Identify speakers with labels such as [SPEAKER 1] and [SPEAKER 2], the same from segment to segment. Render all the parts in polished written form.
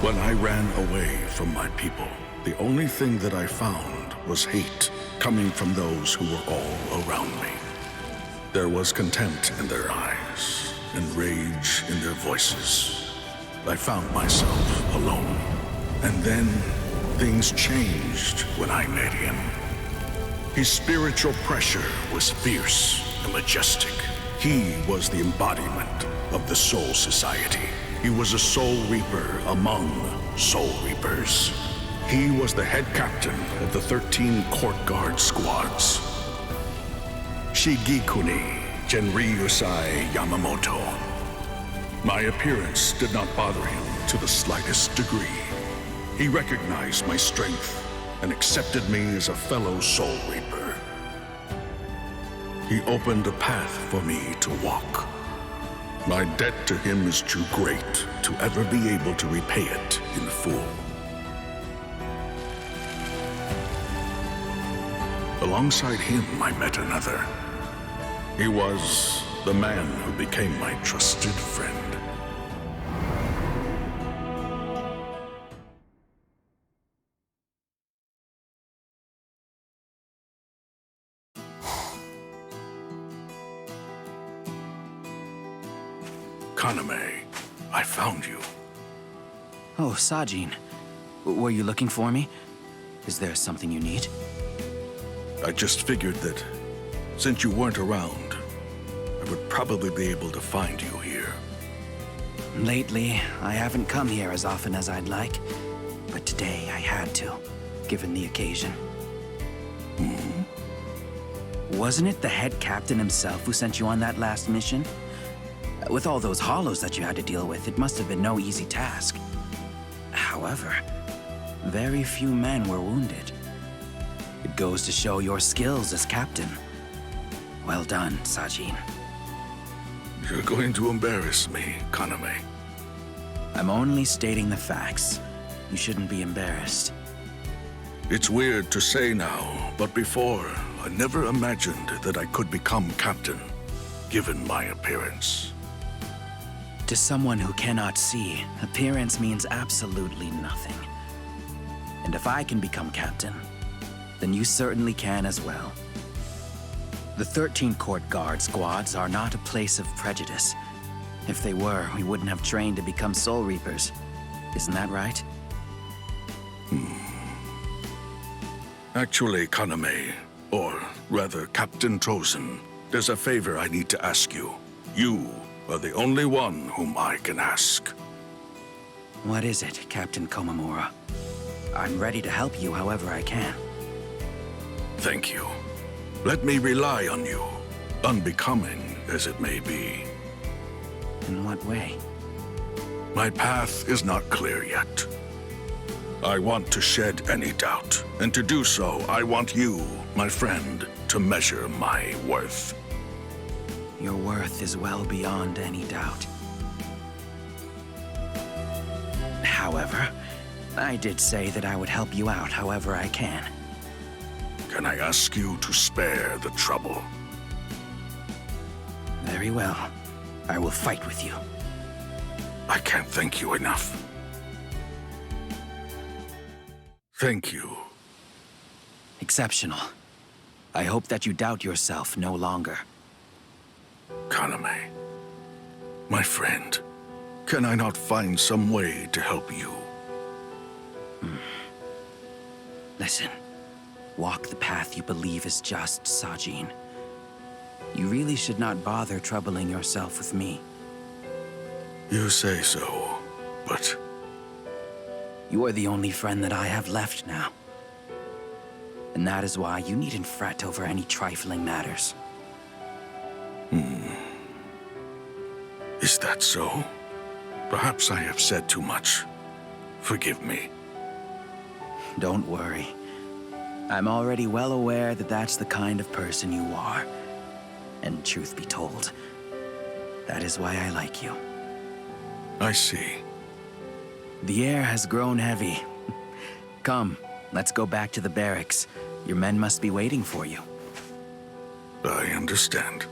[SPEAKER 1] When I ran away from my people, the only thing that I found was hate coming from those who were all around me. There was contempt in their eyes and rage in their voices. I found myself alone. And then things changed when I met him. His spiritual pressure was fierce and majestic. He was the embodiment of the Soul Society. He was a Soul Reaper among Soul Reapers. He was the head captain of the 13 court guard squads. Shigekuni Genryusai Yamamoto. My appearance did not bother him to the slightest degree. He recognized my strength and accepted me as a fellow Soul Reaper. He opened a path for me to walk. My debt to him is too great to ever be able to repay it in full. Alongside him, I met another. He was the man who became my trusted friend. Kaname, I found you.
[SPEAKER 2] Oh, Sajin. Were you looking for me? Is there something you need?
[SPEAKER 1] I just figured that since you weren't around, I would probably be able to find you here.
[SPEAKER 2] Lately, I haven't come here as often as I'd like, but today I had to, given the occasion. Wasn't it the head captain himself who sent you on that last mission? With all those hollows that you had to deal with, it must have been no easy task. However, very few men were wounded. It goes to show your skills as captain. Well done, Sajin.
[SPEAKER 1] You're going to embarrass me, Kaname.
[SPEAKER 2] I'm only stating the facts. You shouldn't be embarrassed.
[SPEAKER 1] It's weird to say now, but before, I never imagined that I could become captain, given my appearance.
[SPEAKER 2] To someone who cannot see, appearance means absolutely nothing. And if I can become captain, then you certainly can as well. The 13 court guard squads are not a place of prejudice. If they were, we wouldn't have trained to become Soul Reapers. Isn't that right?
[SPEAKER 1] Actually, Kaname, or rather Captain Trozen, there's a favor I need to ask you. You are the only one whom I can ask.
[SPEAKER 2] What is it, Captain Komamura? I'm ready to help you however I can.
[SPEAKER 1] Thank you. Let me rely on you, unbecoming as it may be.
[SPEAKER 2] In what way?
[SPEAKER 1] My path is not clear yet. I want to shed any doubt, and to do so, I want you, my friend, to measure my worth.
[SPEAKER 2] Your worth is well beyond any doubt. However, I did say that I would help you out however I can.
[SPEAKER 1] Can I ask you to spare the trouble?
[SPEAKER 2] Very well. I will fight with you.
[SPEAKER 1] I can't thank you enough. Thank you.
[SPEAKER 2] Exceptional. I hope that you doubt yourself no longer.
[SPEAKER 1] Kaname, my friend, can I not find some way to help you?
[SPEAKER 2] Listen, walk the path you believe is just, Sajin. You really should not bother troubling yourself with me.
[SPEAKER 1] You say so, but...
[SPEAKER 2] You are the only friend that I have left now. And that is why you needn't fret over any trifling matters.
[SPEAKER 1] Is that so? Perhaps I have said too much. Forgive me.
[SPEAKER 2] Don't worry. I'm already well aware that that's the kind of person you are. And truth be told, that is why I like you.
[SPEAKER 1] I see.
[SPEAKER 2] The air has grown heavy. Come, let's go back to the barracks. Your men must be waiting for you.
[SPEAKER 1] I understand.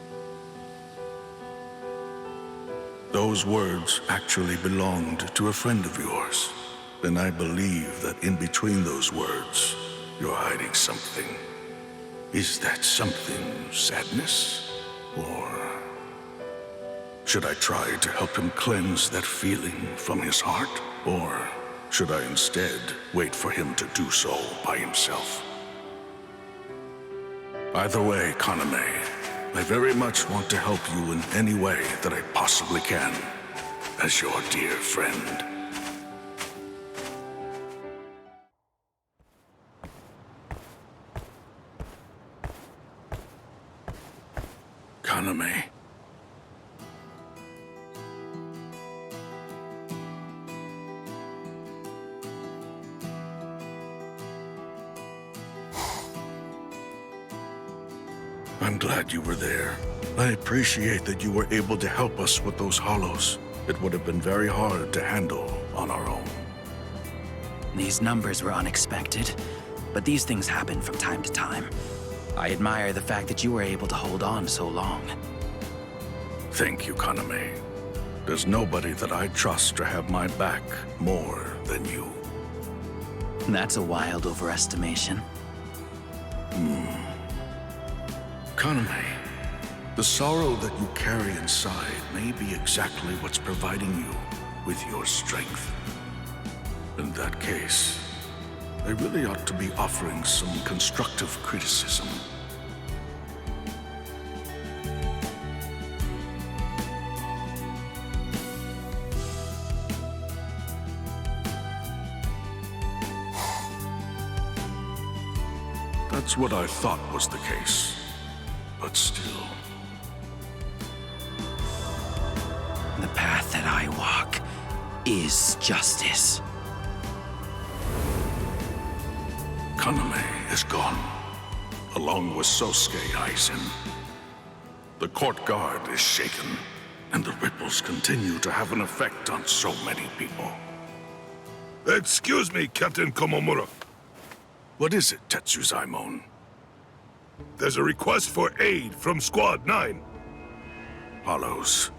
[SPEAKER 1] Those words actually belonged to a friend of yours. then I believe that in between those words, you're hiding something. Is that something sadness? Or should I try to help him cleanse that feeling from his heart? Or should I instead wait for him to do so by himself? Either way, Kaname, I very much want to help you in any way that I possibly can, as your dear friend. Kaname. I'm glad you were there. I appreciate that you were able to help us with those hollows. It would have been very hard to handle on our own.
[SPEAKER 2] These numbers were unexpected, but these things happen from time to time. I admire the fact that you were able to hold on so long.
[SPEAKER 1] Thank you, Kaname. There's nobody that I trust to have my back more than you.
[SPEAKER 2] That's a wild overestimation.
[SPEAKER 1] Kaname, the sorrow that you carry inside may be exactly what's providing you with your strength. In that case, I really ought to be offering some constructive criticism. That's what I thought was the case. But still...
[SPEAKER 2] The path that I walk is justice.
[SPEAKER 1] Kaname is gone, along with Sosuke Aizen. The court guard is shaken, and the ripples continue to have an effect on so many people.
[SPEAKER 3] Excuse me, Captain Komamura.
[SPEAKER 1] What is it, Tetsuzaimon?
[SPEAKER 3] There's a request for aid from Squad 9.
[SPEAKER 1] Hollows.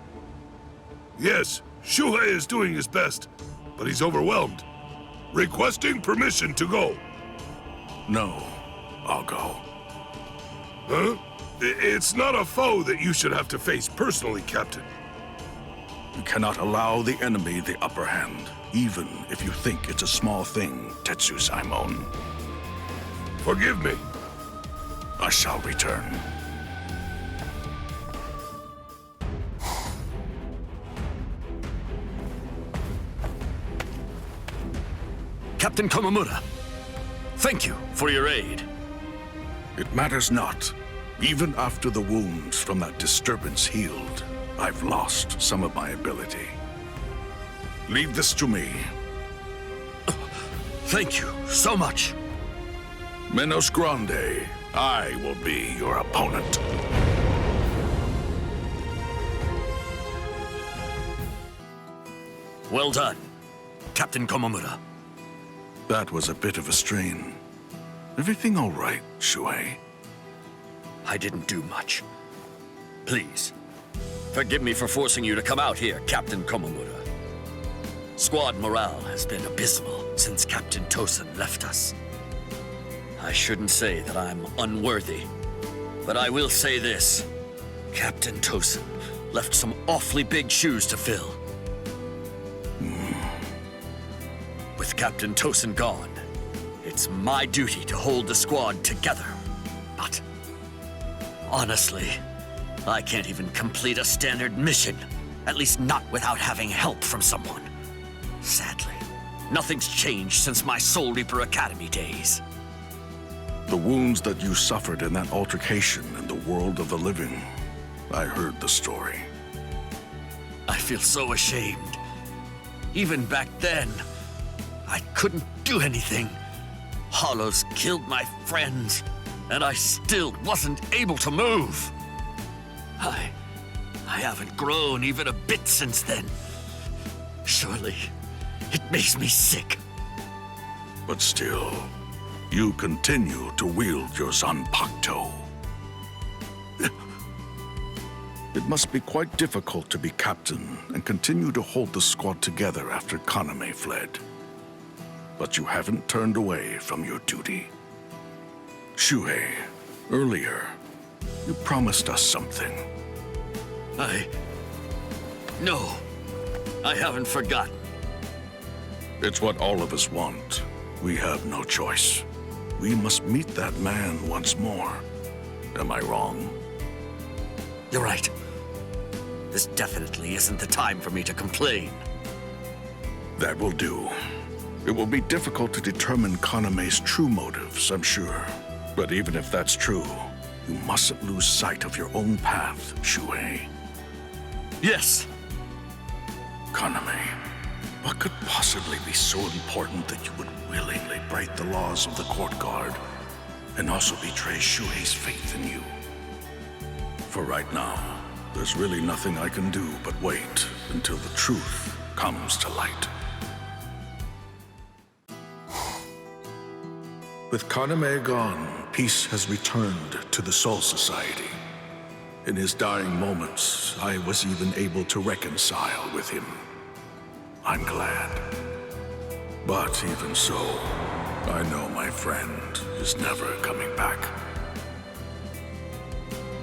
[SPEAKER 3] Yes, Shuhei is doing his best, but he's overwhelmed. Requesting permission to go.
[SPEAKER 1] No, I'll go.
[SPEAKER 3] Huh? It's not a foe that you should have to face personally, Captain.
[SPEAKER 1] You cannot allow the enemy the upper hand, even if you think it's a small thing, Tetsuzaimon.
[SPEAKER 3] Forgive me.
[SPEAKER 1] I shall return.
[SPEAKER 4] Captain Komamura, thank you for your aid.
[SPEAKER 1] It matters not. Even after the wounds from that disturbance healed, I've lost some of my ability. Leave this to me.
[SPEAKER 4] Thank you so much.
[SPEAKER 1] Menos Grande, I will be your opponent.
[SPEAKER 4] Well done, Captain Komamura.
[SPEAKER 1] That was a bit of a strain. Everything all right, Shuhei?
[SPEAKER 4] I didn't do much. Please, forgive me for forcing you to come out here, Captain Komamura. Squad morale has been abysmal since Captain Tosen left us. I shouldn't say that I'm unworthy, but I will say this. Captain Tosen left some awfully big shoes to fill. With Captain Tosen gone, it's my duty to hold the squad together. But honestly, I can't even complete a standard mission, at least not without having help from someone. Sadly, nothing's changed since my Soul Reaper Academy days.
[SPEAKER 1] The wounds that you suffered in that altercation in the world of the living, I heard the story.
[SPEAKER 4] I feel so ashamed. Even back then, I couldn't do anything. Hollows killed my friends, and I still wasn't able to move. I haven't grown even a bit since then. Surely, it makes me sick.
[SPEAKER 1] But still, you continue to wield your Zanpakuto. It must be quite difficult to be captain and continue to hold the squad together after Kaname fled. but you haven't turned away from your duty. Shuhei, earlier, you promised us something.
[SPEAKER 4] No, I haven't forgotten.
[SPEAKER 1] It's what all of us want. We have no choice. We must meet that man once more. Am I wrong?
[SPEAKER 4] You're right. This definitely isn't the time for me to complain.
[SPEAKER 1] That will do. It will be difficult to determine Kaname's true motives, I'm sure. But even if that's true, you mustn't lose sight of your own path, Shuhei.
[SPEAKER 4] Yes.
[SPEAKER 1] Kaname, what could possibly be so important that you would willingly break the laws of the court guard and also betray Shuhei's faith in you? For right now, there's really nothing I can do but wait until the truth comes to light. With Kaname gone, peace has returned to the Soul Society. In his dying moments, I was even able to reconcile with him. I'm glad. But even so, I know my friend is never coming back.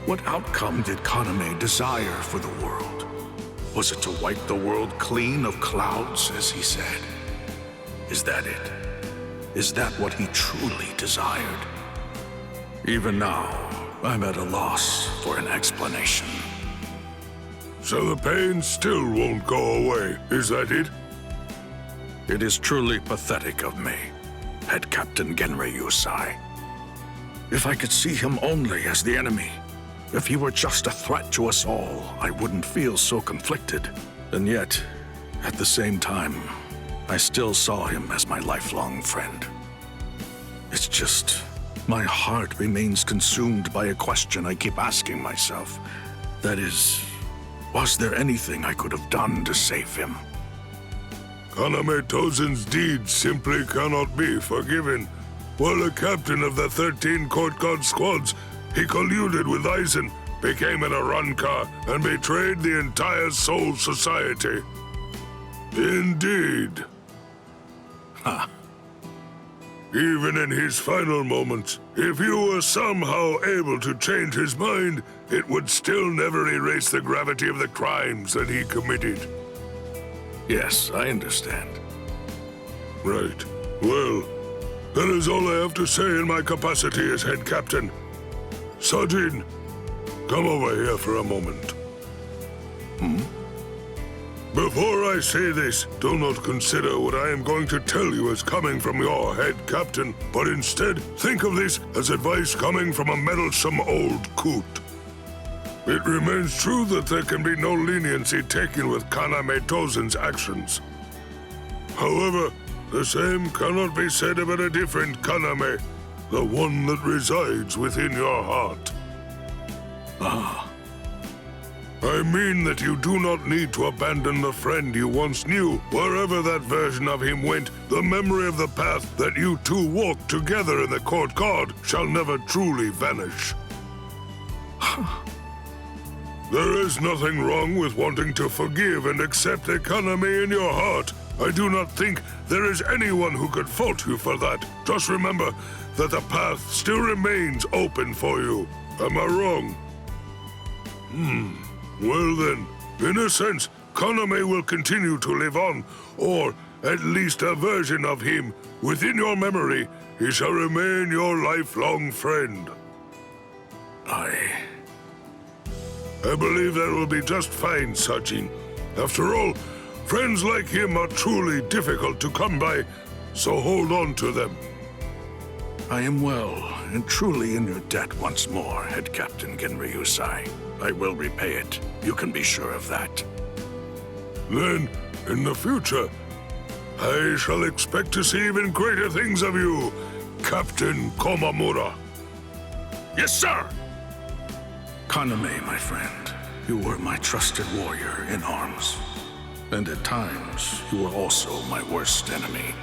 [SPEAKER 1] What outcome did Kaname desire for the world? Was it to wipe the world clean of clouds, as he said? Is that it? Is that what he truly desired? Even now, I'm at a loss for an explanation.
[SPEAKER 3] So the pain still won't go away, is that it?
[SPEAKER 1] It is truly pathetic of me, Head Captain Genrei Yusai. If I could see him only as the enemy, if he were just a threat to us all, I wouldn't feel so conflicted. And yet, at the same time, I still saw him as my lifelong friend. It's just, my heart remains consumed by a question I keep asking myself. That is, was there anything I could have done to save him?
[SPEAKER 3] Kaname Tozen's deeds simply cannot be forgiven. While a captain of the 13 court guard squads, he colluded with Aizen, became an Arrancar, and betrayed the entire Soul Society. Indeed.
[SPEAKER 1] Ha.
[SPEAKER 3] Even in his final moments, if you were somehow able to change his mind, it would still never erase the gravity of the crimes that he committed.
[SPEAKER 1] Yes, I understand.
[SPEAKER 3] Right. Well, that is all I have to say in my capacity as head captain. Sajin, come over here for a moment. Before I say this, do not consider what I am going to tell you as coming from your head captain, but instead think of this as advice coming from a meddlesome old coot. It remains true that there can be no leniency taken with Kaname Tozen's actions. However, the same cannot be said about a different Kaname, the one that resides within your heart. I mean that you do not need to abandon the friend you once knew. Wherever that version of him went, the memory of the path that you two walked together in the court guard shall never truly vanish. There is nothing wrong with wanting to forgive and accept a Kaname in your heart. I do not think there is anyone who could fault you for that. Just remember that the path still remains open for you. Am I wrong? Well then, in a sense, Kaname will continue to live on, or at least a version of him. Within your memory, he shall remain your lifelong friend. I believe that will be just fine, Sajin. After all, friends like him are truly difficult to come by, so hold on to them.
[SPEAKER 1] I am well and truly in your debt once more, Head Captain Genrei Yusai. I will repay it. You can be sure of that.
[SPEAKER 3] Then, in the future, I shall expect to see even greater things of you, Captain Komamura.
[SPEAKER 1] Yes, sir! Kaname, my friend, you were my trusted warrior in arms. And at times, you were also my worst enemy.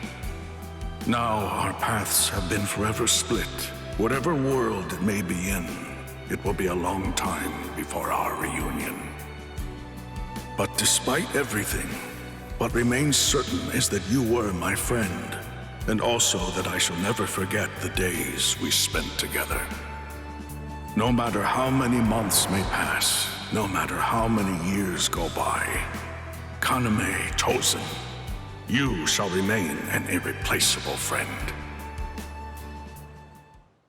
[SPEAKER 1] Now our paths have been forever split. Whatever world it may be in, it will be a long time before our reunion. But despite everything, what remains certain is that you were my friend, and also that I shall never forget the days we spent together. No matter how many months may pass, no matter how many years go by, Kaname Chosen, you shall remain an irreplaceable friend.